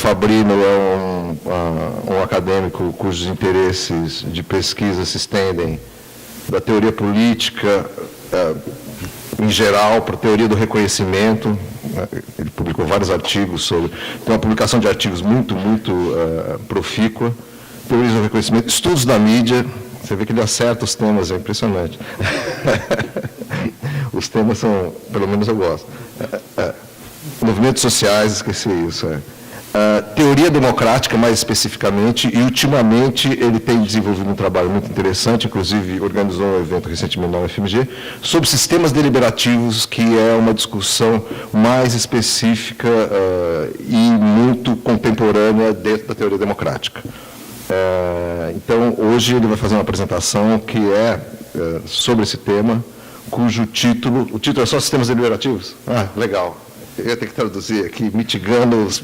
Fabrino é um acadêmico cujos interesses de pesquisa se estendem da teoria política em geral para a teoria do reconhecimento. Ele publicou vários artigos sobre... Tem uma publicação de artigos muito profícua. Teorias do reconhecimento, estudos da mídia. Você vê que ele acerta os temas, é impressionante. Os temas são, pelo menos eu gosto. Movimentos sociais, esqueci isso. Teoria democrática, mais especificamente, e ultimamente ele tem desenvolvido um trabalho muito interessante, inclusive organizou um evento recentemente na UFMG, sobre sistemas deliberativos, que é uma discussão mais específica e muito contemporânea dentro da teoria democrática. Então, hoje ele vai fazer uma apresentação que é sobre esse tema, cujo título... O título é só Sistemas Deliberativos? Ah, legal. Eu ia ter que traduzir aqui, mitigando os...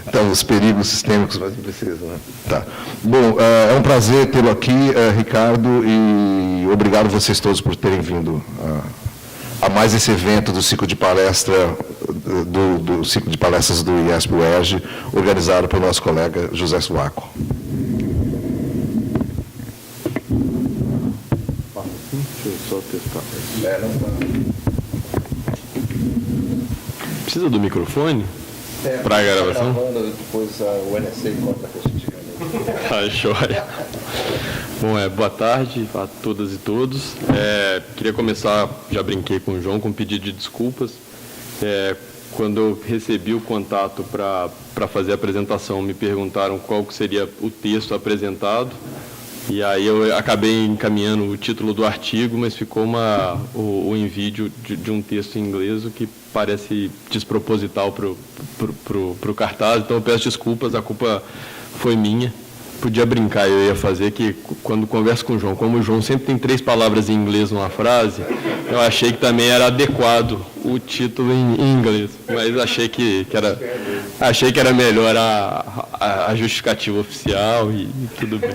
Então, os perigos sistêmicos, mas não precisa, né? Tá. Bom, é um prazer tê-lo aqui, Ricardo, e obrigado a vocês todos por terem vindo a mais esse evento do ciclo de palestra, do ciclo de palestras do IESP-UERJ, organizado pelo nosso colega José Suaco. Deixa eu só testar. Precisa do microfone para a gravação? Depois o NSA corta a gente. Tá, joia. Bom, boa tarde a todas e todos. Queria começar, já brinquei com o João, com um pedido de desculpas. Quando eu recebi o contato para fazer a apresentação, me perguntaram qual que seria o texto apresentado. E aí eu acabei encaminhando o título do artigo, mas ficou o envio de um texto em inglês, o que parece desproposital para o cartaz. Então eu peço desculpas, a culpa foi minha. Podia brincar, eu ia fazer que quando converso com o João, como o João sempre tem 3 palavras em inglês numa frase, eu achei que também era adequado o título em inglês, mas achei que era melhor a justificativa oficial e tudo bem.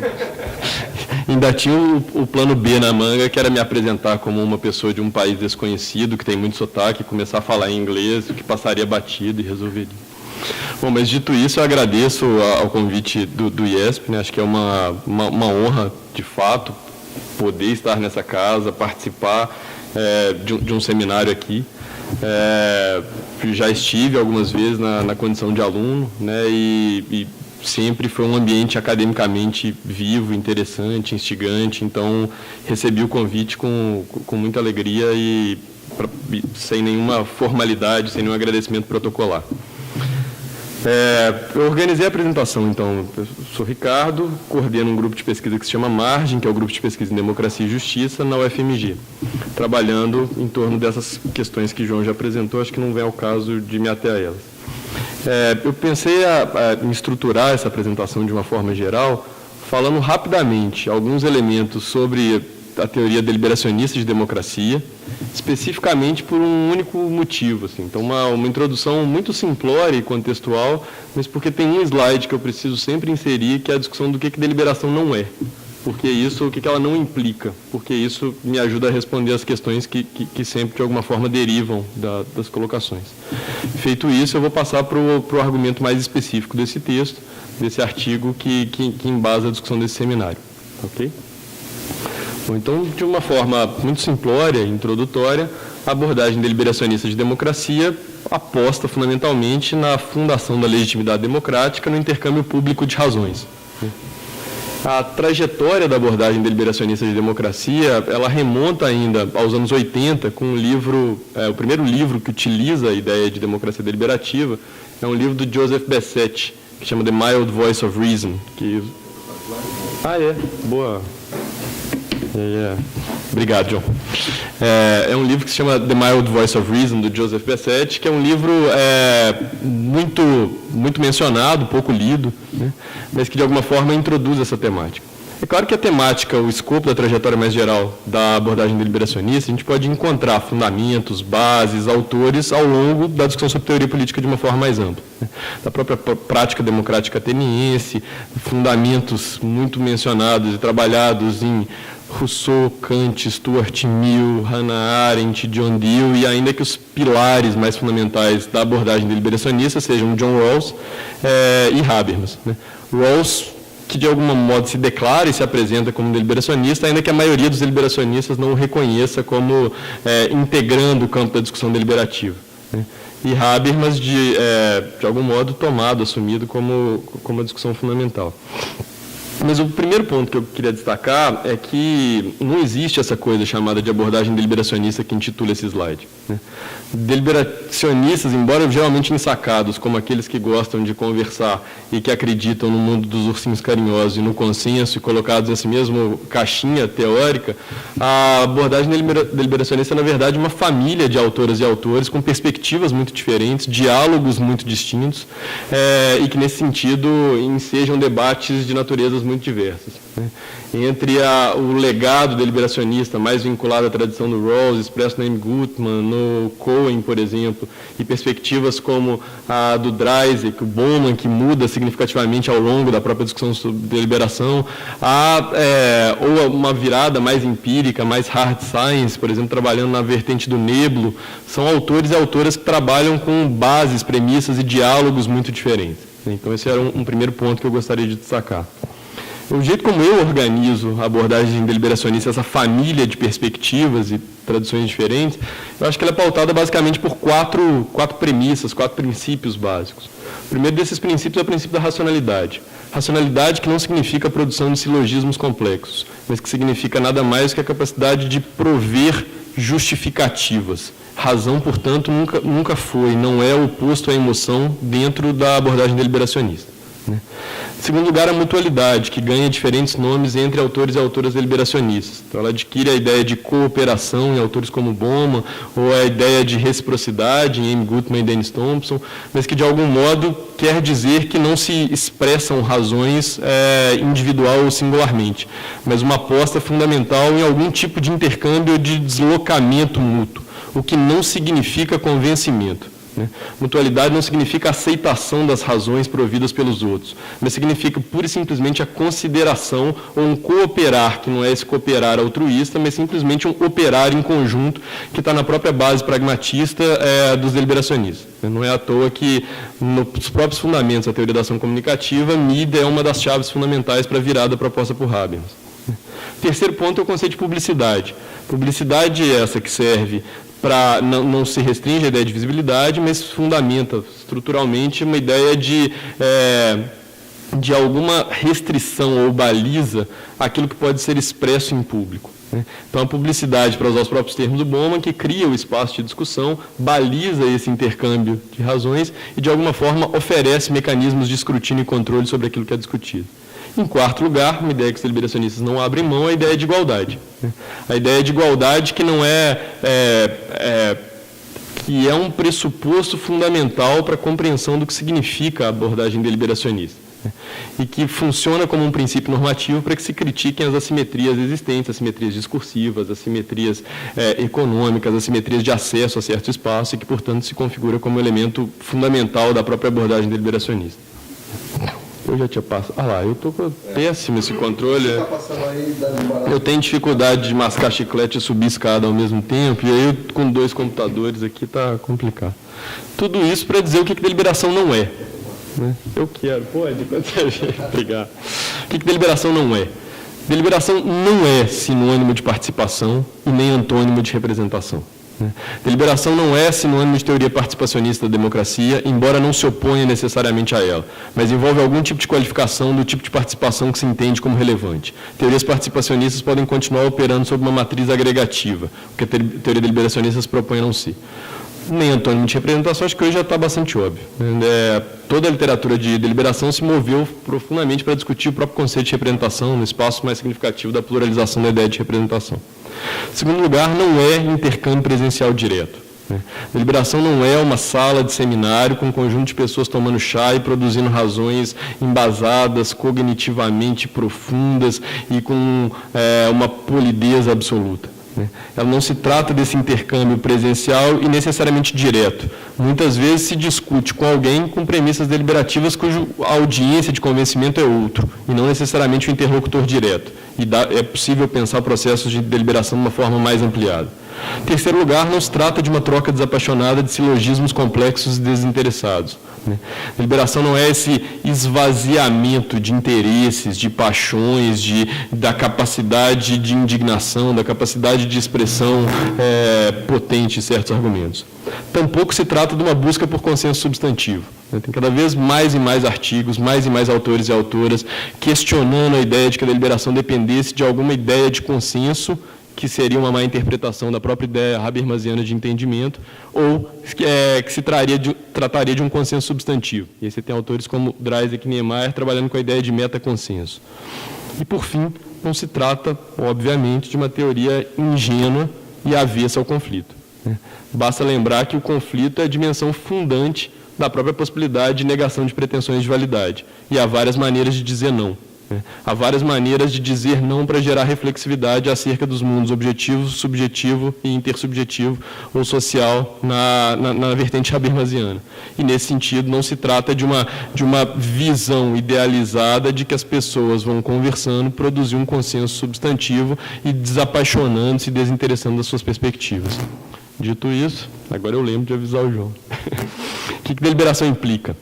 Ainda tinha o plano B na manga, que era me apresentar como uma pessoa de um país desconhecido, que tem muito sotaque, começar a falar em inglês, o que passaria batido e resolveria. Bom, mas dito isso, eu agradeço ao convite do IESP, né? Acho que é uma honra, de fato, poder estar nessa casa, participar de um seminário aqui. Já estive algumas vezes na condição de aluno, né? E sempre foi um ambiente academicamente vivo, interessante, instigante, então recebi o convite com muita alegria e sem nenhuma formalidade, sem nenhum agradecimento protocolar. Eu organizei a apresentação, então. Eu sou Ricardo, coordeno um grupo de pesquisa que se chama Margem, que é o Grupo de Pesquisa em Democracia e Justiça, na UFMG, trabalhando em torno dessas questões que o João já apresentou, acho que não vem ao caso de me ater a elas. Eu pensei em estruturar essa apresentação de uma forma geral, falando rapidamente alguns elementos sobre a teoria deliberacionista de democracia, especificamente por um único motivo. Assim. Então, uma introdução muito simplória e contextual, mas porque tem um slide que eu preciso sempre inserir, que é a discussão do que deliberação não é. Porque isso, o que ela não implica, porque isso me ajuda a responder as questões que sempre, de alguma forma, derivam das colocações. Feito isso, eu vou passar para o argumento mais específico desse texto, desse artigo que embasa a discussão desse seminário. Ok? Bom, então, de uma forma muito simplória, introdutória, a abordagem deliberacionista de democracia aposta fundamentalmente na fundação da legitimidade democrática no intercâmbio público de razões. A trajetória da abordagem deliberacionista de democracia, ela remonta ainda aos anos 80, com o primeiro livro que utiliza a ideia de democracia deliberativa, é um livro do Joseph Bessett, que chama The Mild Voice of Reason. Boa. Obrigado, John. É um livro que se chama The Mild Voice of Reason, do Joseph Bessett, que é um livro muito mencionado, pouco lido, né, mas que, de alguma forma, introduz essa temática. É claro que a temática, o escopo da trajetória mais geral da abordagem deliberacionista, a gente pode encontrar fundamentos, bases, autores ao longo da discussão sobre teoria política de uma forma mais ampla. Né? Da própria prática democrática ateniense, fundamentos muito mencionados e trabalhados em Rousseau, Kant, Stuart Mill, Hannah Arendt, John Dewey, e ainda que os pilares mais fundamentais da abordagem deliberacionista sejam John Rawls e Habermas. Né? Rawls, que de algum modo se declara e se apresenta como deliberacionista, ainda que a maioria dos deliberacionistas não o reconheça como integrando o campo da discussão deliberativa. Né? E Habermas, de algum modo, assumido como a discussão fundamental. Mas o primeiro ponto que eu queria destacar é que não existe essa coisa chamada de abordagem deliberacionista que intitula esse slide. Né? Deliberacionistas, embora geralmente ensacados, como aqueles que gostam de conversar e que acreditam no mundo dos ursinhos carinhosos e no consenso e colocados nessa mesma caixinha teórica, a abordagem deliberacionista é, na verdade, uma família de autoras e autores com perspectivas muito diferentes, diálogos muito distintos e que, nesse sentido, ensejam debates de naturezas muito diversas. Né? Entre o legado deliberacionista mais vinculado à tradição do Rawls, expresso no Amy Gutmann, no Cohen, por exemplo, e perspectivas como a do Dreisig, o Bauman, que muda significativamente ao longo da própria discussão sobre deliberação, ou uma virada mais empírica, mais hard science, por exemplo, trabalhando na vertente do Neblo, são autores e autoras que trabalham com bases, premissas e diálogos muito diferentes. Então, esse era um primeiro ponto que eu gostaria de destacar. O jeito como eu organizo a abordagem deliberacionista, essa família de perspectivas e tradições diferentes, eu acho que ela é pautada basicamente por quatro premissas, 4 princípios básicos. O primeiro desses princípios é o princípio da racionalidade. Racionalidade que não significa a produção de silogismos complexos, mas que significa nada mais que a capacidade de prover justificativas. Razão, portanto, nunca foi, não é oposto à emoção dentro da abordagem deliberacionista. Né? Em segundo lugar, a mutualidade, que ganha diferentes nomes entre autores e autoras deliberacionistas. Então, ela adquire a ideia de cooperação em autores como Bauman, ou a ideia de reciprocidade em Amy Gutmann e Dennis Thompson, mas que, de algum modo, quer dizer que não se expressam razões individual ou singularmente, mas uma aposta fundamental em algum tipo de intercâmbio de deslocamento mútuo, o que não significa convencimento. Mutualidade não significa aceitação das razões providas pelos outros, mas significa pura e simplesmente a consideração ou um cooperar, que não é esse cooperar altruísta, mas simplesmente um operar em conjunto, que está na própria base pragmatista dos deliberacionistas. Não é à toa que, nos próprios fundamentos da teoria da ação comunicativa, MID é uma das chaves fundamentais para a virada proposta por Habermas. Terceiro ponto é o conceito de publicidade. Publicidade é essa que serve para não se restringe a ideia de visibilidade, mas fundamenta estruturalmente uma ideia de alguma restrição ou baliza aquilo que pode ser expresso em público. Né? Então, a publicidade, para usar os próprios termos do Bauman, que cria o espaço de discussão, baliza esse intercâmbio de razões e, de alguma forma, oferece mecanismos de escrutínio e controle sobre aquilo que é discutido. Em quarto lugar, uma ideia que os deliberacionistas não abrem mão é a ideia de igualdade. A ideia de igualdade que não que é um pressuposto fundamental para a compreensão do que significa a abordagem deliberacionista. E que funciona como um princípio normativo para que se critiquem as assimetrias existentes, assimetrias discursivas, assimetrias econômicas, assimetrias de acesso a certo espaço e que, portanto, se configura como elemento fundamental da própria abordagem deliberacionista. Eu já tinha passado. Eu estou péssimo esse controle. Eu tenho dificuldade de mascar chiclete e subir escada ao mesmo tempo, e aí com 2 computadores aqui está complicado. Tudo isso para dizer o que deliberação não é. Né? Eu quero, pode, quando você vem. Obrigado. O que deliberação não é? Deliberação não é sinônimo de participação e nem antônimo de representação. Deliberação não é sinônimo de teoria participacionista da democracia, embora não se oponha necessariamente a ela, mas envolve algum tipo de qualificação do tipo de participação que se entende como relevante. Teorias participacionistas podem continuar operando sob uma matriz agregativa, o que a teoria deliberacionista se propõe a não ser. Nem antônimo de representação, acho que hoje já está bastante óbvio. Toda a literatura de deliberação se moveu profundamente para discutir o próprio conceito de representação no espaço mais significativo da pluralização da ideia de representação. Em segundo lugar, não é intercâmbio presencial direto. Deliberação não é uma sala de seminário com um conjunto de pessoas tomando chá e produzindo razões embasadas, cognitivamente profundas e com uma polidez absoluta. né? Ela não se trata desse intercâmbio presencial e necessariamente direto. Muitas vezes se discute com alguém com premissas deliberativas cuja audiência de convencimento é outro, e não necessariamente o interlocutor direto. E é possível pensar processos de deliberação de uma forma mais ampliada. Em terceiro lugar, não se trata de uma troca desapaixonada de silogismos complexos e desinteressados, né? Deliberação não é esse esvaziamento de interesses, de paixões, da capacidade de indignação, da capacidade de expressão potente de certos argumentos. Tampouco se trata de uma busca por consenso substantivo, né? Tem cada vez mais e mais artigos, mais e mais autores e autoras questionando a ideia de que a deliberação dependesse de alguma ideia de consenso, que seria uma má interpretação da própria ideia habermasiana de entendimento, ou que se trataria de um consenso substantivo. E aí você tem autores como Dreisig e Niemeyer trabalhando com a ideia de metaconsenso. E, por fim, não se trata, obviamente, de uma teoria ingênua e avessa ao conflito, né? Basta lembrar que o conflito é a dimensão fundante da própria possibilidade de negação de pretensões de validade, e há várias maneiras de dizer não. Há várias maneiras de dizer não para gerar reflexividade acerca dos mundos objetivo, subjetivo e intersubjetivo ou social na vertente habermasiana. E, nesse sentido, não se trata de uma visão idealizada de que as pessoas vão conversando, produzir um consenso substantivo e desapaixonando-se e desinteressando das suas perspectivas. Dito isso, agora eu lembro de avisar o João. O que deliberação implica?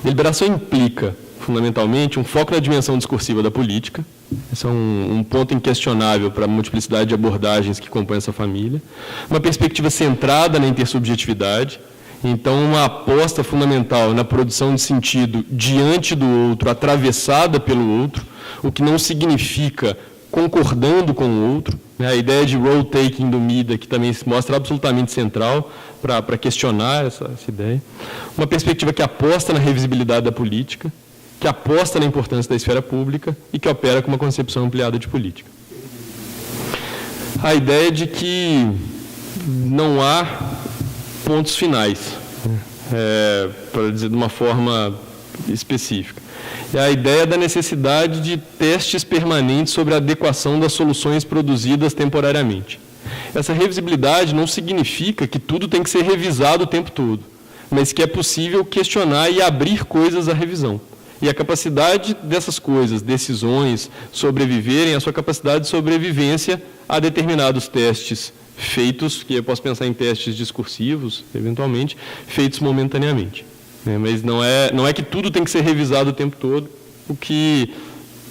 Deliberação implica, fundamentalmente, um foco na dimensão discursiva da política. Esse é um ponto inquestionável para a multiplicidade de abordagens que compõem essa família. Uma perspectiva centrada na intersubjetividade. Então, uma aposta fundamental na produção de sentido diante do outro, atravessada pelo outro, o que não significa concordando com o outro, né? A ideia de role-taking do Mida, que também se mostra absolutamente central para questionar essa ideia. Uma perspectiva que aposta na revisibilidade da política, que aposta na importância da esfera pública e que opera com uma concepção ampliada de política. A ideia de que não há pontos finais, para dizer de uma forma específica. É a ideia da necessidade de testes permanentes sobre a adequação das soluções produzidas temporariamente. Essa revisibilidade não significa que tudo tem que ser revisado o tempo todo, mas que é possível questionar e abrir coisas à revisão. E a capacidade dessas coisas, decisões, sobreviverem, a sua capacidade de sobrevivência a determinados testes feitos, que eu posso pensar em testes discursivos, eventualmente, feitos momentaneamente. Mas não é que tudo tem que ser revisado o tempo todo, o que,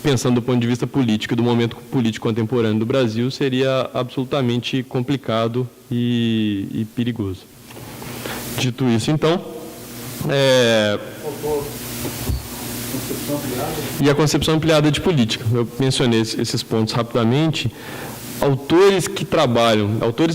pensando do ponto de vista político, do momento político contemporâneo do Brasil, seria absolutamente complicado e perigoso. Dito isso, então, e a concepção ampliada de política. Eu mencionei esses pontos rapidamente. Autores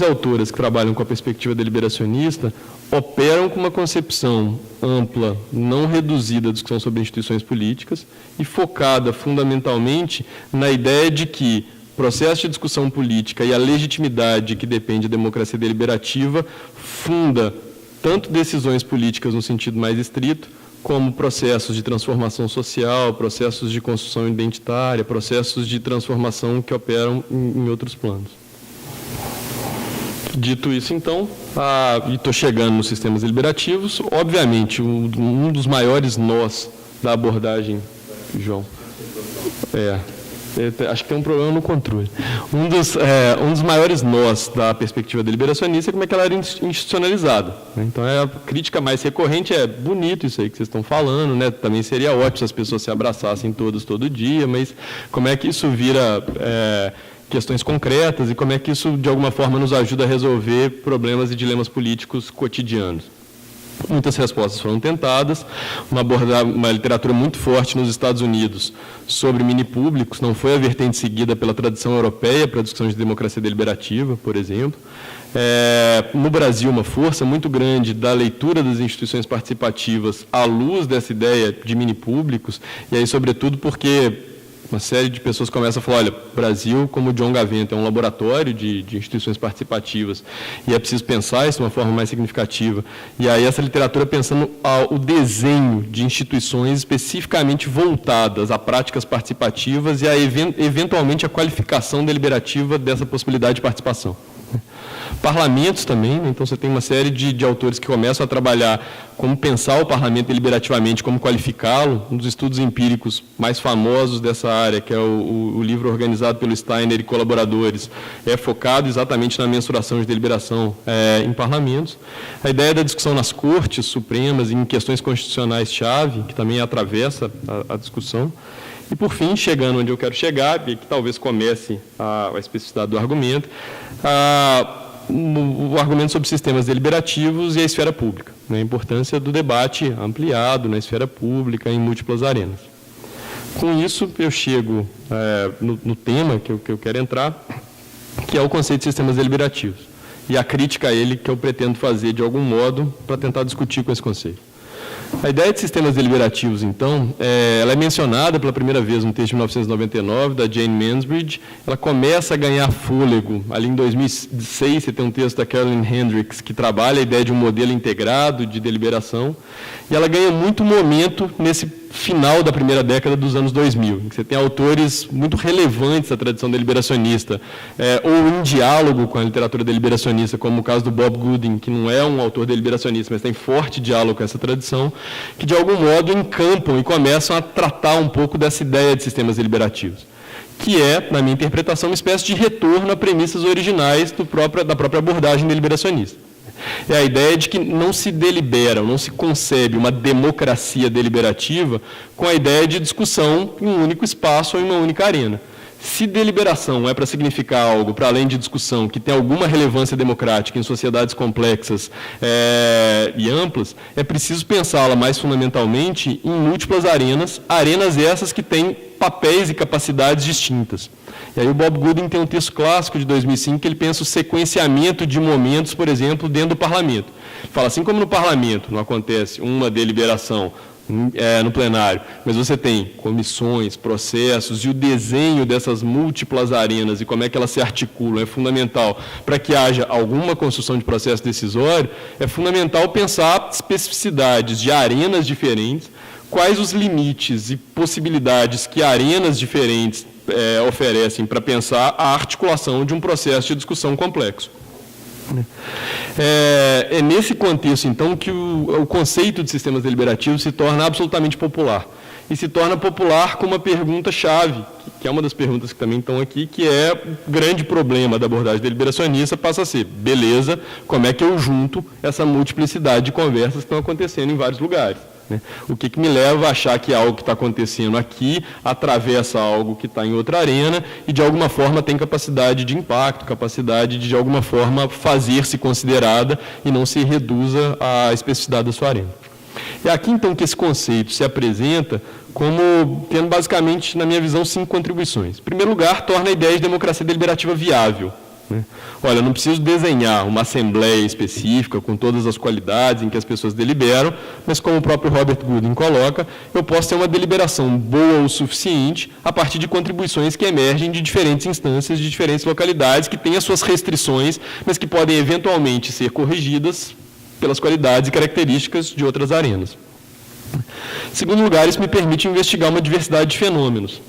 e autoras que trabalham com a perspectiva deliberacionista operam com uma concepção ampla, não reduzida da discussão sobre instituições políticas e focada fundamentalmente na ideia de que o processo de discussão política e a legitimidade que depende da democracia deliberativa funda tanto decisões políticas no sentido mais estrito, como processos de transformação social, processos de construção identitária, processos de transformação que operam em outros planos. Dito isso, então, e estou chegando nos sistemas deliberativos, obviamente, um dos maiores nós da abordagem, João, acho que tem um problema no controle. Um dos maiores nós da perspectiva deliberacionista é como é que ela era institucionalizada. Então, a crítica mais recorrente é bonito isso aí que vocês estão falando, né? Também seria ótimo se as pessoas se abraçassem todas todo dia, mas como é que isso vira questões concretas e como é que isso, de alguma forma, nos ajuda a resolver problemas e dilemas políticos cotidianos? Muitas respostas foram tentadas, uma literatura muito forte nos Estados Unidos sobre mini-públicos, não foi a vertente seguida pela tradição europeia para a discussão de democracia deliberativa, por exemplo. No Brasil, uma força muito grande da leitura das instituições participativas à luz dessa ideia de mini-públicos, e aí, sobretudo, porque uma série de pessoas começam a falar, olha, Brasil, como o John Gavento, é um laboratório de instituições participativas, e é preciso pensar isso de uma forma mais significativa. E aí essa literatura pensando o desenho de instituições especificamente voltadas a práticas participativas e eventualmente a qualificação deliberativa dessa possibilidade de participação. Parlamentos também, né? Então você tem uma série de autores que começam a trabalhar como pensar o parlamento deliberativamente, como qualificá-lo. Um dos estudos empíricos mais famosos dessa área, que é o livro organizado pelo Steiner e colaboradores, é focado exatamente na mensuração de deliberação em parlamentos. A ideia da discussão nas cortes supremas, em questões constitucionais-chave, que também atravessa a discussão. E, por fim, chegando onde eu quero chegar, e que talvez comece a especificidade do argumento, o argumento sobre sistemas deliberativos e a esfera pública, né? A importância do debate ampliado na esfera pública em múltiplas arenas. Com isso, eu chego no tema que eu quero entrar, que é o conceito de sistemas deliberativos, e a crítica a ele que eu pretendo fazer, de algum modo, para tentar discutir com esse conceito. A ideia de sistemas deliberativos, então, ela é mencionada pela primeira vez no texto de 1999, da Jane Mansbridge. Ela começa a ganhar fôlego. Ali em 2006, você tem um texto da Carolyn Hendricks, que trabalha a ideia de um modelo integrado de deliberação, e ela ganha muito momento nesse final da primeira década dos anos 2000, em que você tem autores muito relevantes da tradição deliberacionista, ou em diálogo com a literatura deliberacionista, como o caso do Bob Gooding, que não é um autor deliberacionista, mas tem forte diálogo com essa tradição, que de algum modo encampam e começam a tratar um pouco dessa ideia de sistemas deliberativos, que é, na minha interpretação, uma espécie de retorno a premissas originais da própria abordagem deliberacionista. É a ideia de que não se delibera, não se concebe uma democracia deliberativa com a ideia de discussão em um único espaço ou em uma única arena. Se deliberação é para significar algo, para além de discussão, que tem alguma relevância democrática em sociedades complexas e amplas, é preciso pensá-la mais fundamentalmente em múltiplas arenas, arenas essas que têm papéis e capacidades distintas. E aí o Bob Gooding tem um texto clássico de 2005 que ele pensa o sequenciamento de momentos, por exemplo, dentro do parlamento. Ele fala, assim como no parlamento não acontece uma deliberação no plenário, mas você tem comissões, processos, e o desenho dessas múltiplas arenas e como é que elas se articulam é fundamental para que haja alguma construção de processo decisório. É fundamental pensar especificidades de arenas diferentes, quais os limites e possibilidades que arenas diferentes oferecem para pensar a articulação de um processo de discussão complexo. É nesse contexto, então, que o conceito de sistemas deliberativos se torna absolutamente popular. E se torna popular com uma pergunta-chave, que é uma das perguntas que também estão aqui, que é o grande problema da abordagem deliberacionista, passa a ser, beleza, como é que eu junto essa multiplicidade de conversas que estão acontecendo em vários lugares? O que me leva a achar que algo que está acontecendo aqui atravessa algo que está em outra arena e, de alguma forma, tem capacidade de impacto, capacidade de alguma forma, fazer-se considerada e não se reduza à especificidade da sua arena. É aqui, então, que esse conceito se apresenta como tendo, basicamente, na minha visão, 5 contribuições. Em primeiro lugar, torna a ideia de democracia deliberativa viável. Olha, eu não preciso desenhar uma assembleia específica com todas as qualidades em que as pessoas deliberam, mas como o próprio Robert Gooding coloca, eu posso ter uma deliberação boa o suficiente a partir de contribuições que emergem de diferentes instâncias, de diferentes localidades, que têm as suas restrições, mas que podem eventualmente ser corrigidas pelas qualidades e características de outras arenas. Em segundo lugar, isso me permite investigar uma diversidade de fenômenos.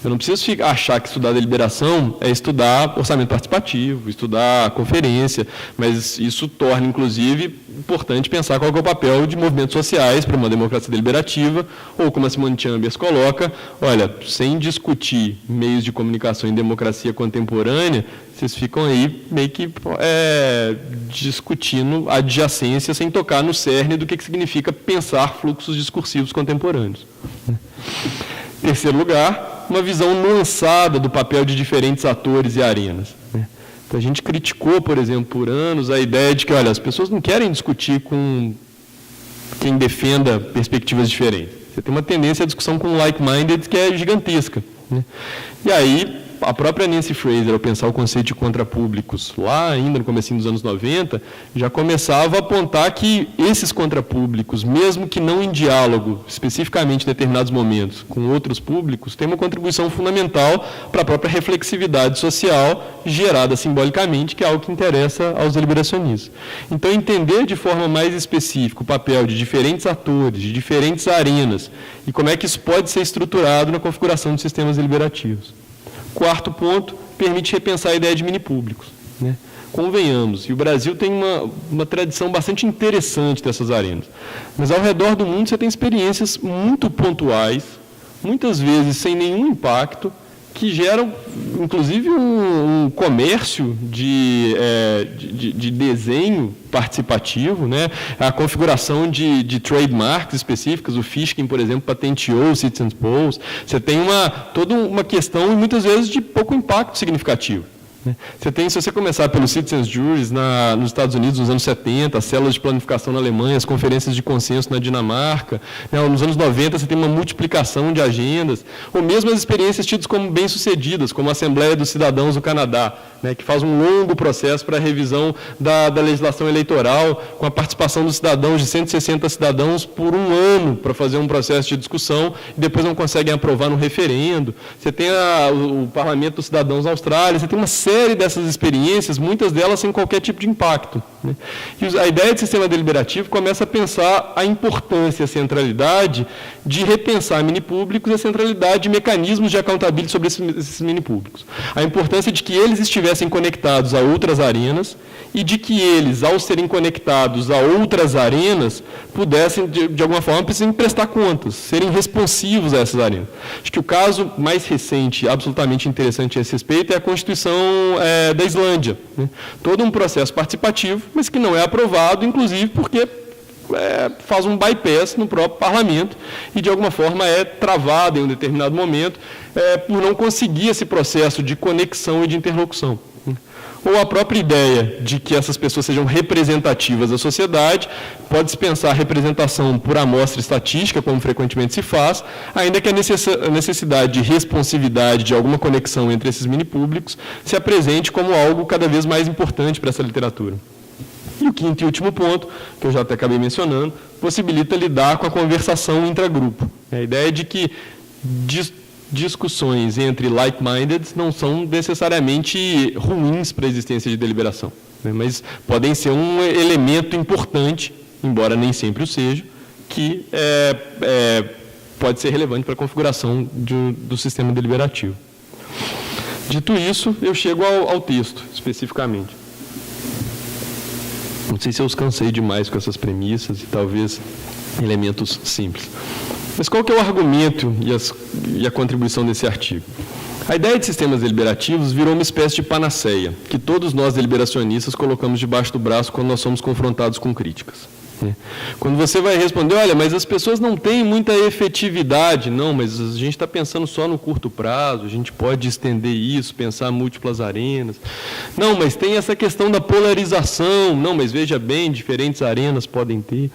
Eu não preciso achar que estudar deliberação é estudar orçamento participativo, estudar conferência, mas isso torna, inclusive, importante pensar qual é o papel de movimentos sociais para uma democracia deliberativa, ou, como a Simone Chambers coloca, olha, sem discutir meios de comunicação em democracia contemporânea, vocês ficam aí meio que discutindo adjacência sem tocar no cerne do que significa pensar fluxos discursivos contemporâneos. Em terceiro lugar, uma visão nuançada do papel de diferentes atores e arenas. Então, a gente criticou, por exemplo, por anos, a ideia de que, olha, as pessoas não querem discutir com quem defenda perspectivas diferentes. Você tem uma tendência à discussão com like-minded que é gigantesca. E aí, a própria Nancy Fraser, ao pensar o conceito de contrapúblicos, lá ainda no comecinho dos anos 90, já começava a apontar que esses contrapúblicos, mesmo que não em diálogo, especificamente em determinados momentos, com outros públicos, têm uma contribuição fundamental para a própria reflexividade social gerada simbolicamente, que é algo que interessa aos deliberacionistas. Então, entender de forma mais específica o papel de diferentes atores, de diferentes arenas, e como é que isso pode ser estruturado na configuração de sistemas deliberativos. Quarto ponto, permite repensar a ideia de mini-públicos, né? Convenhamos, e o Brasil tem uma tradição bastante interessante dessas arenas, mas ao redor do mundo você tem experiências muito pontuais, muitas vezes sem nenhum impacto, que geram, inclusive, um comércio de desenho participativo, né? A configuração de trademarks específicas, o Fishkin, por exemplo, patenteou o Citizens Polls. Você tem toda uma questão, e muitas vezes, de pouco impacto significativo. Você tem, se você começar pelos Citizens Juries nos Estados Unidos, nos anos 70, as células de planificação na Alemanha, as conferências de consenso na Dinamarca, né, nos anos 90 você tem uma multiplicação de agendas, ou mesmo as experiências tidas como bem-sucedidas, como a Assembleia dos Cidadãos do Canadá, né, que faz um longo processo para a revisão da legislação eleitoral, com a participação dos cidadãos, de 160 cidadãos, por um ano, para fazer um processo de discussão, e depois não conseguem aprovar no referendo. Você tem o Parlamento dos Cidadãos da Austrália, você tem uma série dessas experiências, muitas delas sem qualquer tipo de impacto, né? E a ideia de sistema deliberativo começa a pensar a importância e a centralidade de repensar mini-públicos e a centralidade de mecanismos de accountability sobre esses mini-públicos. A importância de que eles estivessem conectados a outras arenas e de que eles, ao serem conectados a outras arenas, pudessem, de alguma forma, precisem prestar contas, serem responsivos a essas arenas. Acho que o caso mais recente, absolutamente interessante a esse respeito, é a Constituição da Islândia, né? Todo um processo participativo, mas que não é aprovado, inclusive porque faz um bypass no próprio parlamento e, de alguma forma, é travado em um determinado momento por não conseguir esse processo de conexão e de interlocução. Ou a própria ideia de que essas pessoas sejam representativas da sociedade, pode-se pensar a representação por amostra estatística, como frequentemente se faz, ainda que a necessidade de responsividade, de alguma conexão entre esses mini-públicos, se apresente como algo cada vez mais importante para essa literatura. E o quinto e último ponto, que eu já até acabei mencionando, possibilita lidar com a conversação intragrupo. A ideia de que discussões entre like-minded não são necessariamente ruins para a existência de deliberação, né? Mas podem ser um elemento importante, embora nem sempre o seja, que pode ser relevante para a configuração do sistema deliberativo. Dito isso, eu chego ao texto, especificamente. Não sei se eu os cansei demais com essas premissas e talvez elementos simples. Mas qual que é o argumento e a contribuição desse artigo? A ideia de sistemas deliberativos virou uma espécie de panaceia, que todos nós deliberacionistas colocamos debaixo do braço quando nós somos confrontados com críticas. Quando você vai responder, olha, mas as pessoas não têm muita efetividade. Não, mas a gente está pensando só no curto prazo, a gente pode estender isso, pensar múltiplas arenas. Não, mas tem essa questão da polarização. Não, mas veja bem, diferentes arenas podem ter.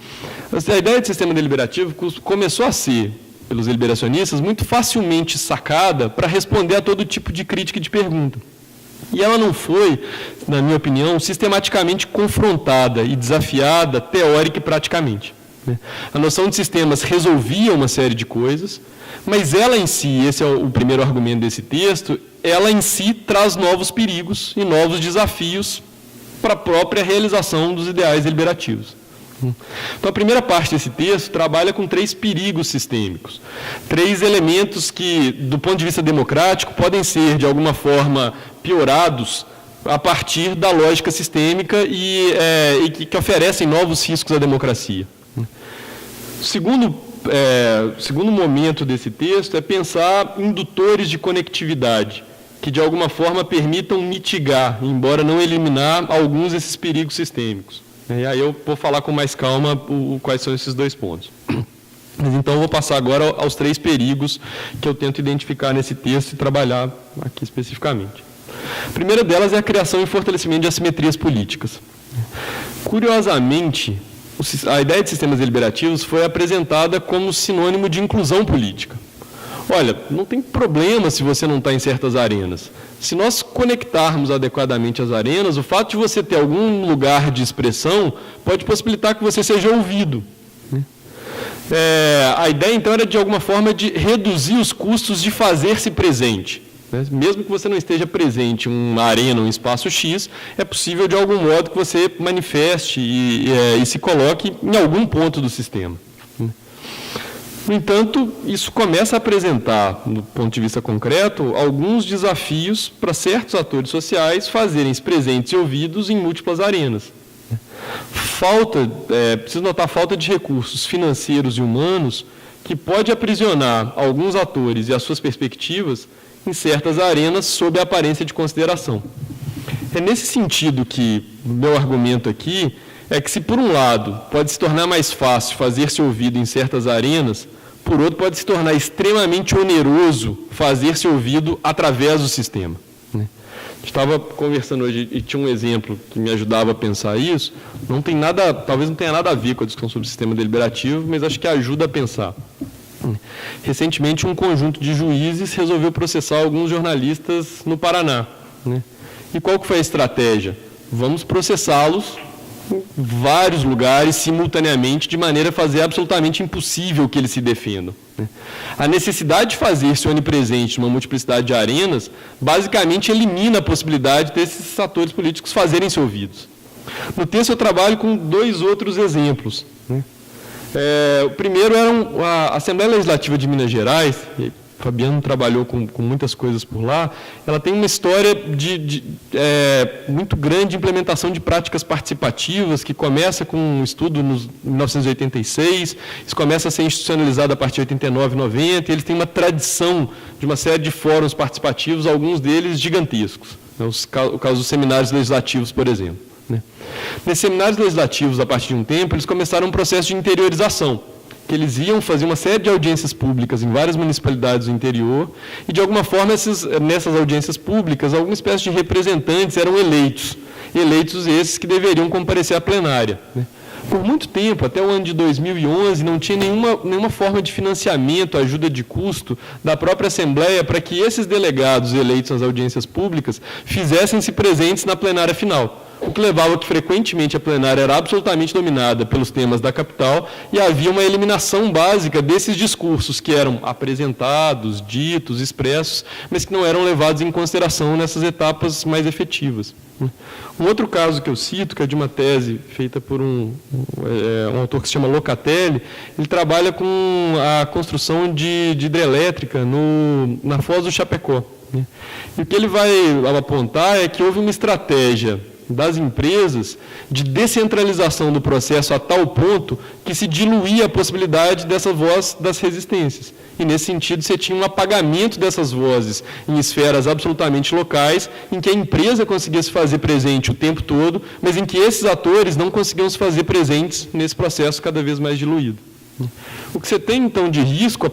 A ideia de sistema deliberativo começou a ser, pelos deliberacionistas, muito facilmente sacada para responder a todo tipo de crítica e de pergunta. E ela não foi, na minha opinião, sistematicamente confrontada e desafiada, teórica e praticamente. A noção de sistemas resolvia uma série de coisas, mas ela em si, esse é o primeiro argumento desse texto, ela em si traz novos perigos e novos desafios para a própria realização dos ideais deliberativos. Então, a primeira parte desse texto trabalha com 3 perigos sistêmicos, 3 elementos que, do ponto de vista democrático, podem ser, de alguma forma, piorados a partir da lógica sistêmica e que oferecem novos riscos à democracia. O segundo momento desse texto é pensar indutores de conectividade, que, de alguma forma, permitam mitigar, embora não eliminar, alguns desses perigos sistêmicos. E aí eu vou falar com mais calma quais são esses 2 pontos. Mas então eu vou passar agora aos 3 perigos que eu tento identificar nesse texto e trabalhar aqui especificamente. A primeira delas é a criação e fortalecimento de assimetrias políticas. Curiosamente, a ideia de sistemas deliberativos foi apresentada como sinônimo de inclusão política. Olha, não tem problema se você não está em certas arenas. Se nós conectarmos adequadamente as arenas, o fato de você ter algum lugar de expressão pode possibilitar que você seja ouvido. A ideia, então, era, de alguma forma, de reduzir os custos de fazer-se presente. Mesmo que você não esteja presente em uma arena, um espaço X, é possível, de algum modo, que você manifeste e se coloque em algum ponto do sistema. No entanto, isso começa a apresentar, do ponto de vista concreto, alguns desafios para certos atores sociais fazerem-se presentes e ouvidos em múltiplas arenas. Preciso notar a falta de recursos financeiros e humanos que pode aprisionar alguns atores e as suas perspectivas em certas arenas sob a aparência de consideração. É nesse sentido que o meu argumento aqui é que, se por um lado pode se tornar mais fácil fazer-se ouvido em certas arenas, por outro pode se tornar extremamente oneroso fazer-se ouvido através do sistema. Estava conversando hoje e tinha um exemplo que me ajudava a pensar isso. Talvez não tenha nada a ver com a discussão sobre o sistema deliberativo, mas acho que ajuda a pensar. Recentemente, um conjunto de juízes resolveu processar alguns jornalistas no Paraná. E qual que foi a estratégia? Vamos processá-los em vários lugares, simultaneamente, de maneira a fazer absolutamente impossível que eles se defendam. A necessidade de fazer-se onipresente numa multiplicidade de arenas, basicamente elimina a possibilidade desses atores políticos fazerem-se ouvidos. No texto eu trabalho com 2 outros exemplos. O primeiro era a Assembleia Legislativa de Minas Gerais. O Fabiano trabalhou com muitas coisas por lá. Ela tem uma história muito grande de implementação de práticas participativas, que começa com um estudo em 1986, isso começa a ser institucionalizado a partir de 89, 90, e eles têm uma tradição de uma série de fóruns participativos, alguns deles gigantescos. O caso dos seminários legislativos, por exemplo. Nesses seminários legislativos, a partir de um tempo, eles começaram um processo de interiorização, que eles iam fazer uma série de audiências públicas em várias municipalidades do interior, e, de alguma forma, nessas audiências públicas, alguma espécie de representantes eram eleitos esses que deveriam comparecer à plenária. Por muito tempo, até o ano de 2011, não tinha nenhuma forma de financiamento, ajuda de custo da própria Assembleia para que esses delegados eleitos nas audiências públicas fizessem-se presentes na plenária final. O que levava que, frequentemente, a plenária era absolutamente dominada pelos temas da capital e havia uma eliminação básica desses discursos que eram apresentados, ditos, expressos, mas que não eram levados em consideração nessas etapas mais efetivas. Um outro caso que eu cito, que é de uma tese feita por um autor que se chama Locatelli, ele trabalha com a construção de hidrelétrica na Foz do Chapecó. E o que ele vai apontar é que houve uma estratégia das empresas de descentralização do processo a tal ponto que se diluía a possibilidade dessa voz das resistências. E, nesse sentido, você tinha um apagamento dessas vozes em esferas absolutamente locais, em que a empresa conseguia se fazer presente o tempo todo, mas em que esses atores não conseguiam se fazer presentes nesse processo cada vez mais diluído. O que você tem, então, de risco,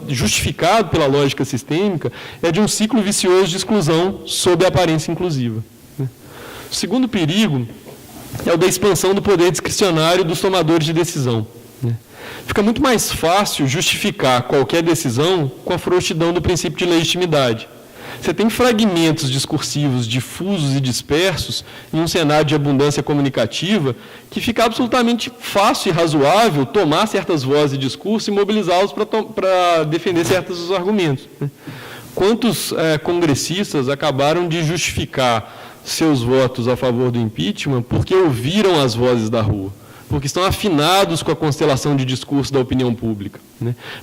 justificado pela lógica sistêmica, é de um ciclo vicioso de exclusão sob a aparência inclusiva. O segundo perigo é o da expansão do poder discricionário dos tomadores de decisão. Fica muito mais fácil justificar qualquer decisão com a frouxidão do princípio de legitimidade. Você tem fragmentos discursivos difusos e dispersos em um cenário de abundância comunicativa que fica absolutamente fácil e razoável tomar certas vozes de discurso e mobilizá-los para defender certos argumentos. Quantos congressistas acabaram de justificar seus votos a favor do impeachment porque ouviram as vozes da rua, porque estão afinados com a constelação de discurso da opinião pública,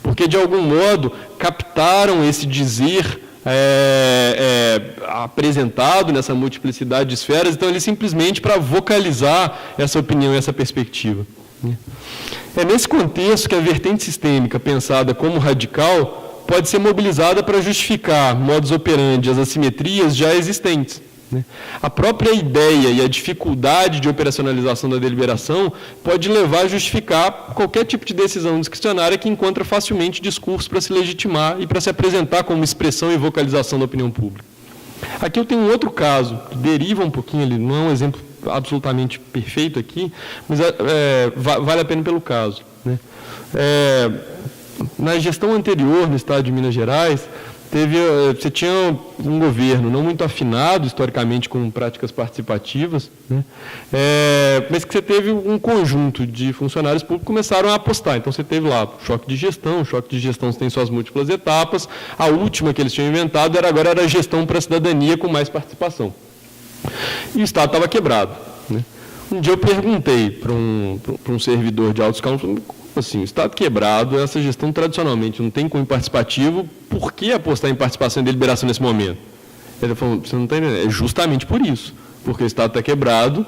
porque, de algum modo, captaram esse dizer apresentado nessa multiplicidade de esferas, então eles simplesmente para vocalizar essa opinião e essa perspectiva. É nesse contexto que a vertente sistêmica, pensada como radical, pode ser mobilizada para justificar modus operandi as assimetrias já existentes. A própria ideia e a dificuldade de operacionalização da deliberação pode levar a justificar qualquer tipo de decisão discricionária que encontra facilmente discurso para se legitimar e para se apresentar como expressão e vocalização da opinião pública. Aqui eu tenho um outro caso, que deriva um pouquinho, ele não é um exemplo absolutamente perfeito aqui, mas vale a pena pelo caso. na gestão anterior no Estado de Minas Gerais, você tinha um governo não muito afinado historicamente com práticas participativas, né? Mas que você teve um conjunto de funcionários públicos que começaram a apostar. Então, você teve lá o choque de gestão tem suas múltiplas etapas. A última que eles tinham inventado agora era a gestão para a cidadania com mais participação. E o Estado estava quebrado, né? Um dia eu perguntei para um servidor de alto escalão, assim, o Estado quebrado, essa gestão tradicionalmente não tem cunho participativo, por que apostar em participação e deliberação nesse momento? Ele falou, você não está entendendo, é justamente por isso, porque o Estado está quebrado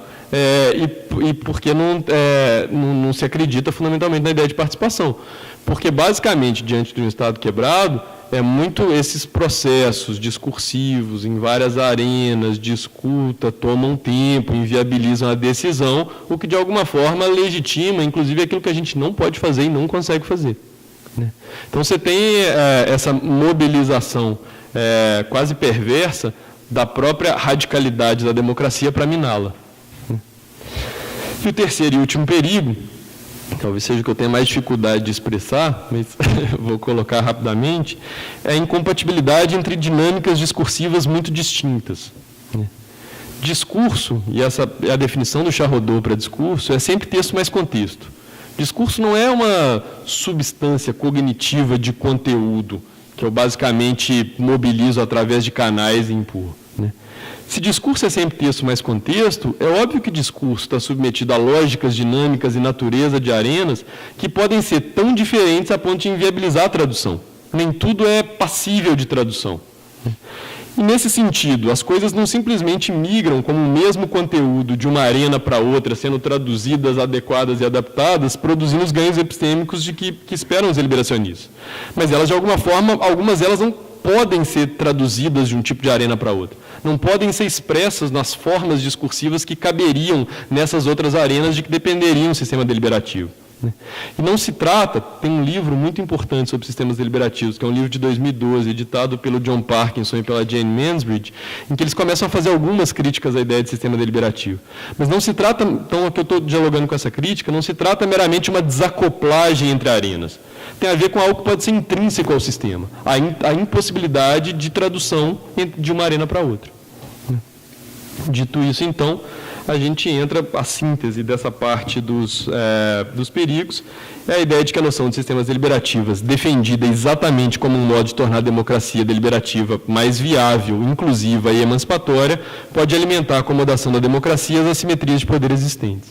e porque não se acredita fundamentalmente na ideia de participação. Porque, basicamente, diante de um Estado quebrado, muito esses processos discursivos em várias arenas de escuta tomam tempo, inviabilizam a decisão, o que de alguma forma legitima, inclusive, aquilo que a gente não pode fazer e não consegue fazer, né? Então, você tem essa mobilização quase perversa da própria radicalidade da democracia para miná-la, né? E o terceiro e último perigo, talvez seja o que eu tenha mais dificuldade de expressar, mas vou colocar rapidamente, é a incompatibilidade entre dinâmicas discursivas muito distintas, né? Discurso, e essa é a definição do Charrodot para discurso, é sempre texto mais contexto. Discurso não é uma substância cognitiva de conteúdo que eu basicamente mobilizo através de canais e empurro, né? Se discurso é sempre texto mais contexto, é óbvio que discurso está submetido a lógicas, dinâmicas e natureza de arenas que podem ser tão diferentes a ponto de inviabilizar a tradução. Nem tudo é passível de tradução. E, nesse sentido, as coisas não simplesmente migram como o mesmo conteúdo de uma arena para outra, sendo traduzidas, adequadas e adaptadas, produzindo os ganhos epistêmicos de que esperam os deliberacionistas. Mas elas, de alguma forma, algumas delas não podem ser traduzidas de um tipo de arena para outra. Não podem ser expressas nas formas discursivas que caberiam nessas outras arenas de que dependeriam do sistema deliberativo, né? E não se trata, tem um livro muito importante sobre sistemas deliberativos, que é um livro de 2012, editado pelo John Parkinson e pela Jane Mansbridge, em que eles começam a fazer algumas críticas à ideia de sistema deliberativo. Mas não se trata, então, aqui eu estou dialogando com essa crítica, não se trata meramente de uma desacoplagem entre arenas. Tem a ver com algo que pode ser intrínseco ao sistema, a impossibilidade de tradução de uma arena para outra. Dito isso, então, a gente entra, a síntese dessa parte dos perigos, é a ideia de que a noção de sistemas deliberativos, defendida exatamente como um modo de tornar a democracia deliberativa mais viável, inclusiva e emancipatória, pode alimentar a acomodação da democracia e as assimetrias de poder existentes.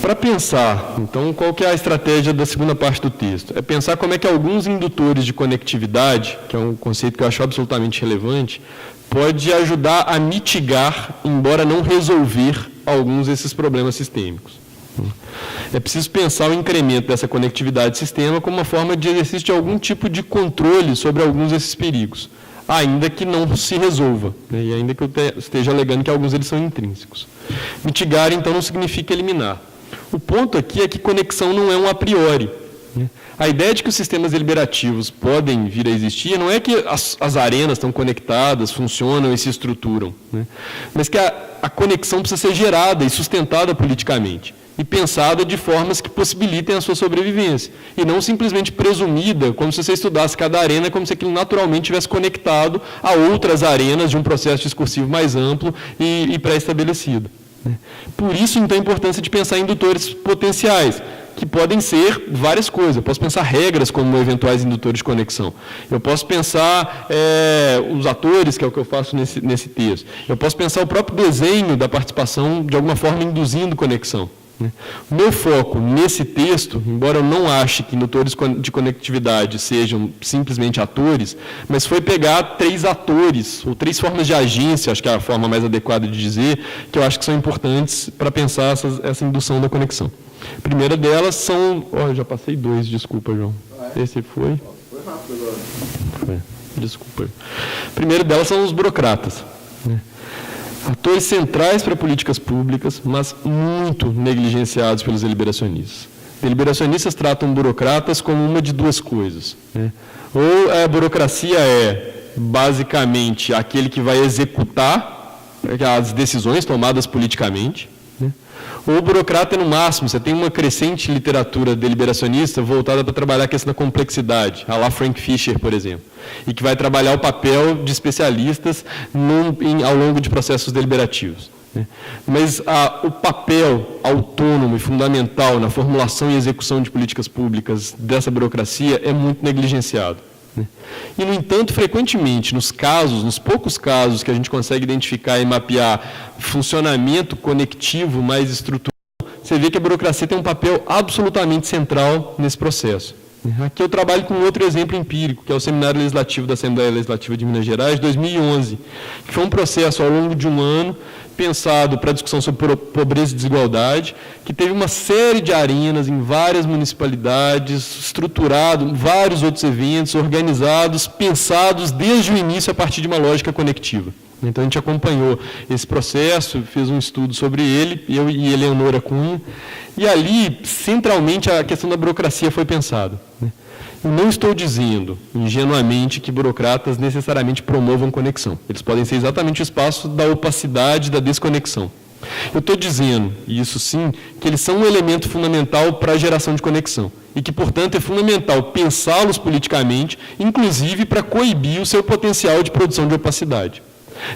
Para pensar, então, qual que é a estratégia da segunda parte do texto? É pensar como é que alguns indutores de conectividade, que é um conceito que eu acho absolutamente relevante, pode ajudar a mitigar, embora não resolver, alguns desses problemas sistêmicos. É preciso pensar o incremento dessa conectividade de sistema como uma forma de exercício de algum tipo de controle sobre alguns desses perigos, ainda que não se resolva, né, e ainda que eu esteja alegando que alguns deles são intrínsecos. Mitigar, então, não significa eliminar. O ponto aqui é que conexão não é um a priori, né? A ideia de que os sistemas deliberativos podem vir a existir não é que as arenas estão conectadas, funcionam e se estruturam, né? Mas que a conexão precisa ser gerada e sustentada politicamente e pensada de formas que possibilitem a sua sobrevivência, e não simplesmente presumida, como se você estudasse cada arena como se aquilo naturalmente estivesse conectado a outras arenas de um processo discursivo mais amplo e pré-estabelecido. Por isso, então, a importância de pensar em indutores potenciais, que podem ser várias coisas. Eu posso pensar regras como eventuais indutores de conexão. Eu posso pensar os atores, que é o que eu faço nesse texto. Eu posso pensar o próprio desenho da participação, de alguma forma, induzindo conexão, né? O meu foco nesse texto, embora eu não ache que indutores de conectividade sejam simplesmente atores, mas foi pegar 3 atores, ou 3 formas de agência, acho que é a forma mais adequada de dizer, que eu acho que são importantes para pensar essa indução da conexão. A primeira delas são... já passei 2, desculpa, João. Esse foi? Foi rápido agora. Foi. Desculpa. A primeira delas são os burocratas, né? Atores centrais para políticas públicas, mas muito negligenciados pelos deliberacionistas. Deliberacionistas tratam burocratas como uma de 2 coisas, né? Ou a burocracia é, basicamente, aquele que vai executar as decisões tomadas politicamente, né? Ou o burocrata é no máximo, você tem uma crescente literatura deliberacionista voltada para trabalhar a questão da complexidade, a lá Frank Fisher, por exemplo, e que vai trabalhar o papel de especialistas ao longo de processos deliberativos. Mas o papel autônomo e fundamental na formulação e execução de políticas públicas dessa burocracia é muito negligenciado. E, no entanto, frequentemente, nos poucos casos que a gente consegue identificar e mapear funcionamento conectivo mais estrutural, você vê que a burocracia tem um papel absolutamente central nesse processo. Aqui eu trabalho com outro exemplo empírico, que é o Seminário Legislativo da Assembleia Legislativa de Minas Gerais, de 2011, que foi um processo ao longo de um ano, pensado para a discussão sobre pobreza e desigualdade, que teve uma série de arenas em várias municipalidades, estruturado vários outros eventos, organizados, pensados desde o início a partir de uma lógica conectiva. Então, a gente acompanhou esse processo, fez um estudo sobre ele, eu e Eleonora Cunha, e ali, centralmente, a questão da burocracia foi pensada. Eu não estou dizendo, ingenuamente, que burocratas necessariamente promovam conexão. Eles podem ser exatamente o espaço da opacidade, da desconexão. Eu estou dizendo, e isso sim, que eles são um elemento fundamental para a geração de conexão. E que, portanto, é fundamental pensá-los politicamente, inclusive para coibir o seu potencial de produção de opacidade.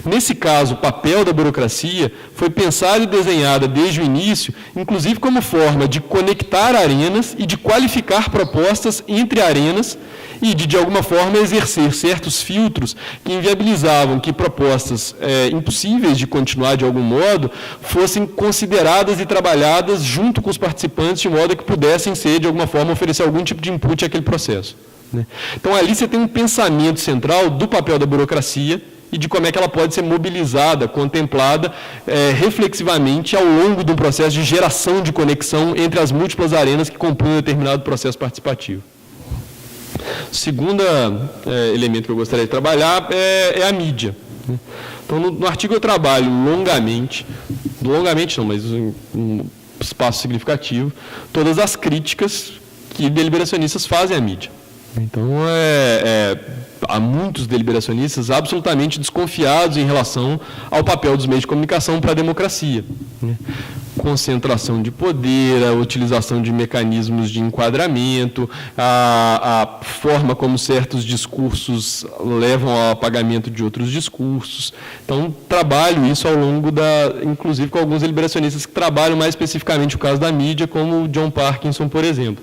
Nesse caso, o papel da burocracia foi pensado e desenhado desde o início, inclusive como forma de conectar arenas e de qualificar propostas entre arenas e de alguma forma, exercer certos filtros que inviabilizavam que propostas impossíveis de continuar de algum modo fossem consideradas e trabalhadas junto com os participantes de modo que pudessem ser, de alguma forma, oferecer algum tipo de input àquele processo. Então, ali você tem um pensamento central do papel da burocracia e de como é que ela pode ser mobilizada, contemplada reflexivamente ao longo de um processo de geração de conexão entre as múltiplas arenas que compõem um determinado processo participativo. O segundo elemento que eu gostaria de trabalhar é a mídia. Então, no artigo eu trabalho longamente não, mas em um espaço significativo, todas as críticas que deliberacionistas fazem à mídia. Então, há muitos deliberacionistas absolutamente desconfiados em relação ao papel dos meios de comunicação para a democracia. Concentração de poder, a utilização de mecanismos de enquadramento, a forma como certos discursos levam ao apagamento de outros discursos. Então, trabalho isso ao longo inclusive com alguns deliberacionistas que trabalham mais especificamente o caso da mídia, como o John Parkinson, por exemplo.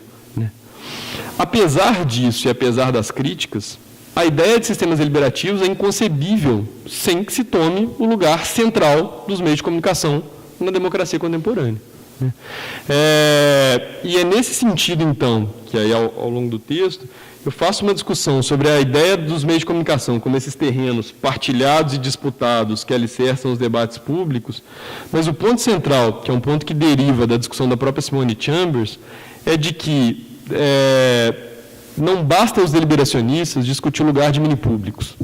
Apesar disso e apesar das críticas, a ideia de sistemas deliberativos é inconcebível sem que se tome o lugar central dos meios de comunicação na democracia contemporânea. E é nesse sentido, então, que aí ao longo do texto, eu faço uma discussão sobre a ideia dos meios de comunicação como esses terrenos partilhados e disputados que alicerçam os debates públicos, mas o ponto central, que é um ponto que deriva da discussão da própria Simone Chambers, é de que não basta os deliberacionistas discutir o lugar de minipúblicos.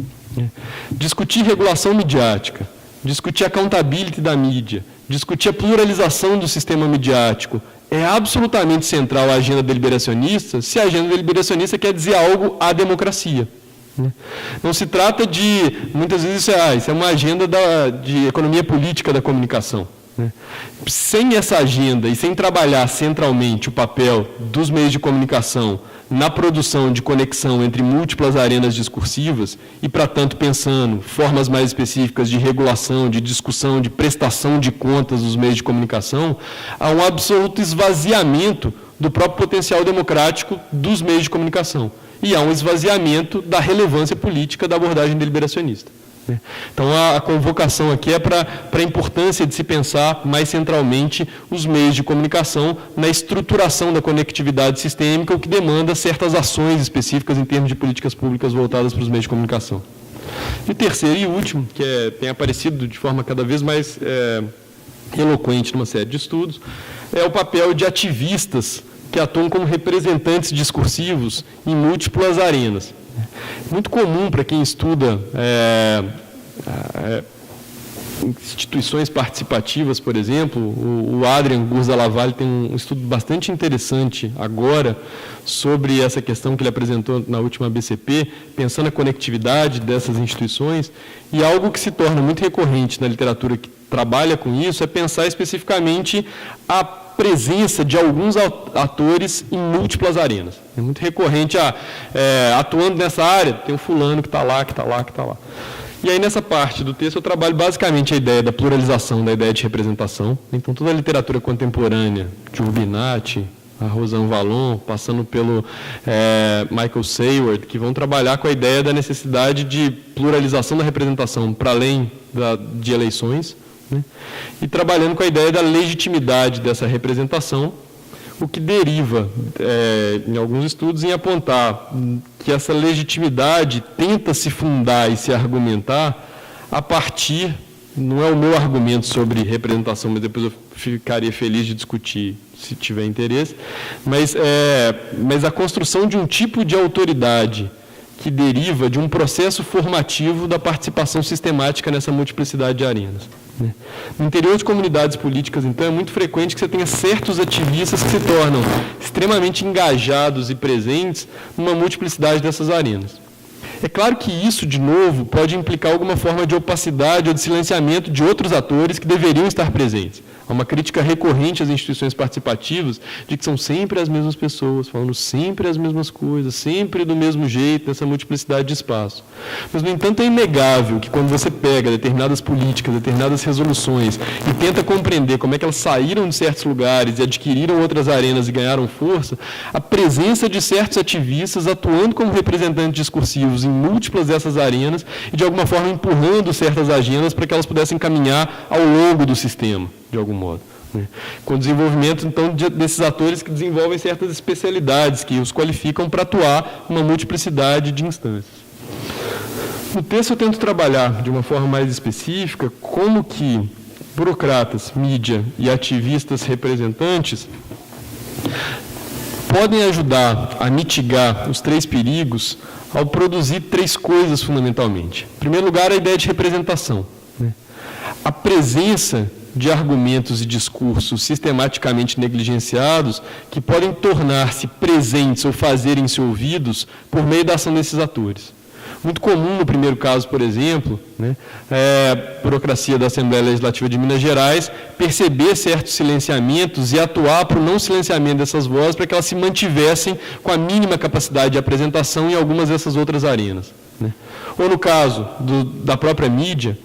Discutir regulação midiática, discutir accountability da mídia, discutir a pluralização do sistema midiático é absolutamente central à agenda deliberacionista, se a agenda deliberacionista quer dizer algo à democracia. Não se trata de, muitas vezes, isso é uma agenda de economia política da comunicação. Sem essa agenda e sem trabalhar centralmente o papel dos meios de comunicação na produção de conexão entre múltiplas arenas discursivas e, para tanto, pensando formas mais específicas de regulação, de discussão, de prestação de contas dos meios de comunicação, há um absoluto esvaziamento do próprio potencial democrático dos meios de comunicação e há um esvaziamento da relevância política da abordagem deliberacionista. Então, a convocação aqui é para a importância de se pensar mais centralmente os meios de comunicação na estruturação da conectividade sistêmica, o que demanda certas ações específicas em termos de políticas públicas voltadas para os meios de comunicação. E o terceiro e último, que tem aparecido de forma cada vez mais eloquente numa série de estudos, é o papel de ativistas que atuam como representantes discursivos em múltiplas arenas. Muito comum para quem estuda instituições participativas, por exemplo, o Adrian Gurza-Lavalle tem um estudo bastante interessante agora sobre essa questão que ele apresentou na última BCP, pensando a conectividade dessas instituições, e algo que se torna muito recorrente na literatura que trabalha com isso é pensar especificamente a presença de alguns atores em múltiplas arenas. É muito recorrente, atuando nessa área, tem um fulano que está lá, que está lá, que está lá. E aí, nessa parte do texto, eu trabalho basicamente a ideia da pluralização, da ideia de representação. Então, toda a literatura contemporânea, de Urbinati, a Rosanne Vallon, passando pelo Michael Saward, que vão trabalhar com a ideia da necessidade de pluralização da representação para além de eleições, né? E trabalhando com a ideia da legitimidade dessa representação, o que deriva, em alguns estudos, em apontar que essa legitimidade tenta se fundar e se argumentar a partir, não é o meu argumento sobre representação, mas depois eu ficaria feliz de discutir, se tiver interesse, mas a construção de um tipo de autoridade que deriva de um processo formativo da participação sistemática nessa multiplicidade de arenas. No interior de comunidades políticas, então, é muito frequente que você tenha certos ativistas que se tornam extremamente engajados e presentes numa multiplicidade dessas arenas. É claro que isso, de novo, pode implicar alguma forma de opacidade ou de silenciamento de outros atores que deveriam estar presentes. Há uma crítica recorrente às instituições participativas de que são sempre as mesmas pessoas, falando sempre as mesmas coisas, sempre do mesmo jeito, nessa multiplicidade de espaço. Mas, no entanto, é inegável que quando você pega determinadas políticas, determinadas resoluções e tenta compreender como é que elas saíram de certos lugares e adquiriram outras arenas e ganharam força, a presença de certos ativistas atuando como representantes discursivos em múltiplas dessas arenas e, de alguma forma, empurrando certas agendas para que elas pudessem caminhar ao longo do sistema, de algum modo. Com o desenvolvimento, então, desses atores que desenvolvem certas especialidades, que os qualificam para atuar uma multiplicidade de instâncias. No texto eu tento trabalhar, de uma forma mais específica, como que burocratas, mídia e ativistas representantes podem ajudar a mitigar os 3 perigos ao produzir 3 coisas, fundamentalmente. Em primeiro lugar, a ideia de representação. A presença de argumentos e discursos sistematicamente negligenciados que podem tornar-se presentes ou fazerem-se ouvidos por meio da ação desses atores. Muito comum no primeiro caso, por exemplo, a burocracia da Assembleia Legislativa de Minas Gerais perceber certos silenciamentos e atuar para o não silenciamento dessas vozes para que elas se mantivessem com a mínima capacidade de apresentação em algumas dessas outras arenas. Ou no caso da própria mídia,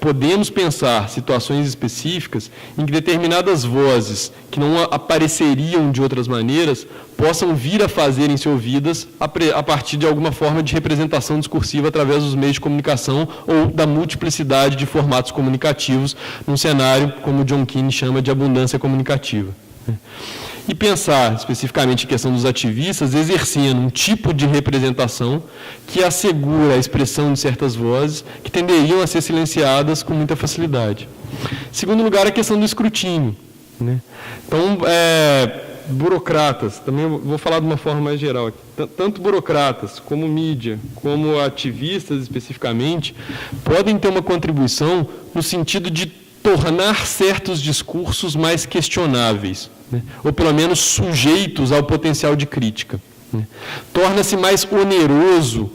podemos pensar situações específicas em que determinadas vozes que não apareceriam de outras maneiras possam vir a fazerem-se ouvidas a partir de alguma forma de representação discursiva através dos meios de comunicação ou da multiplicidade de formatos comunicativos num cenário, como John Keane chama, de abundância comunicativa. E pensar especificamente em questão dos ativistas, exercendo um tipo de representação que assegura a expressão de certas vozes que tenderiam a ser silenciadas com muita facilidade. Em segundo lugar, a questão do escrutínio. Então, burocratas, também vou falar de uma forma mais geral aqui, tanto burocratas como mídia, como ativistas especificamente, podem ter uma contribuição no sentido de tornar certos discursos mais questionáveis, ou pelo menos sujeitos ao potencial de crítica. Torna-se mais oneroso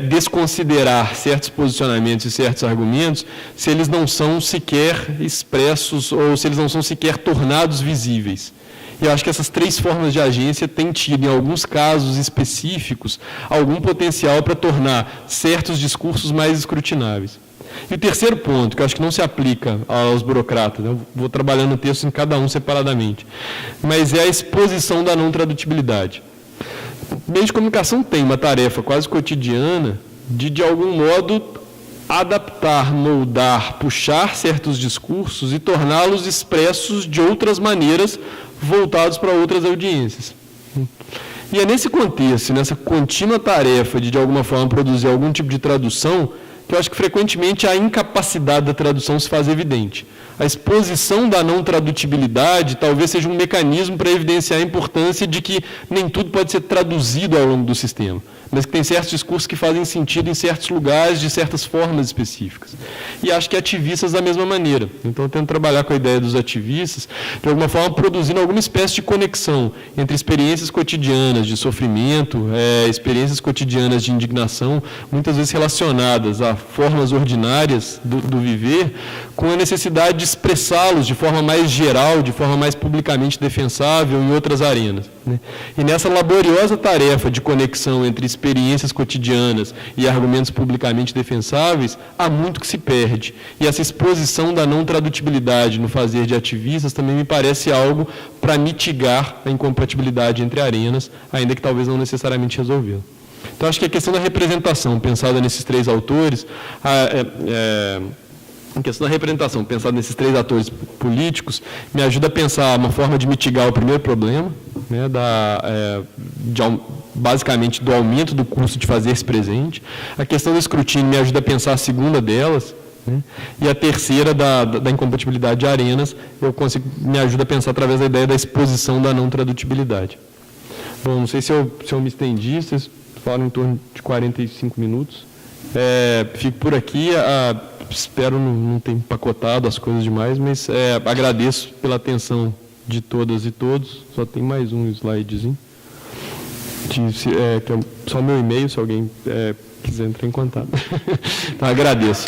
desconsiderar certos posicionamentos e certos argumentos se eles não são sequer expressos ou se eles não são sequer tornados visíveis. E eu acho que essas 3 formas de agência têm tido, em alguns casos específicos, algum potencial para tornar certos discursos mais escrutináveis. E o terceiro ponto, que eu acho que não se aplica aos burocratas, eu vou trabalhando o texto em cada um separadamente, mas é a exposição da não tradutibilidade. O meio de comunicação tem uma tarefa quase cotidiana de algum modo, adaptar, moldar, puxar certos discursos e torná-los expressos de outras maneiras, voltados para outras audiências. E é nesse contexto, nessa contínua tarefa de alguma forma, produzir algum tipo de tradução, que eu acho que frequentemente a incapacidade da tradução se faz evidente. A exposição da não tradutibilidade talvez seja um mecanismo para evidenciar a importância de que nem tudo pode ser traduzido ao longo do sistema. mas que tem certos discursos que fazem sentido em certos lugares, de certas formas específicas. E acho que ativistas da mesma maneira. Então, eu tento trabalhar com a ideia dos ativistas, de alguma forma, produzindo alguma espécie de conexão entre experiências cotidianas de sofrimento, experiências cotidianas de indignação, muitas vezes relacionadas a formas ordinárias do viver, com a necessidade de expressá-los de forma mais geral, de forma mais publicamente defensável em outras arenas, né? E nessa laboriosa tarefa de conexão entre experiências cotidianas e argumentos publicamente defensáveis, há muito que se perde. E essa exposição da não tradutibilidade no fazer de ativistas também me parece algo para mitigar a incompatibilidade entre arenas, ainda que talvez não necessariamente resolvê-la. Então, acho que a questão da representação, pensada nesses três autores, a questão da representação, pensada nesses três atores políticos, me ajuda a pensar uma forma de mitigar o primeiro problema, né, basicamente do aumento do custo de fazer-se presente. A questão do escrutínio me ajuda a pensar a segunda delas, né, e a terceira, da incompatibilidade de arenas, me ajuda a pensar através da ideia da exposição da não tradutibilidade. Bom, não sei se eu me estendi, vocês falam em torno de 45 minutos. Fico por aqui, espero não ter empacotado as coisas demais, mas agradeço pela atenção de todas e todos. Só tem mais um slidezinho, que é só meu e-mail, se alguém quiser entrar em contato. Então, agradeço.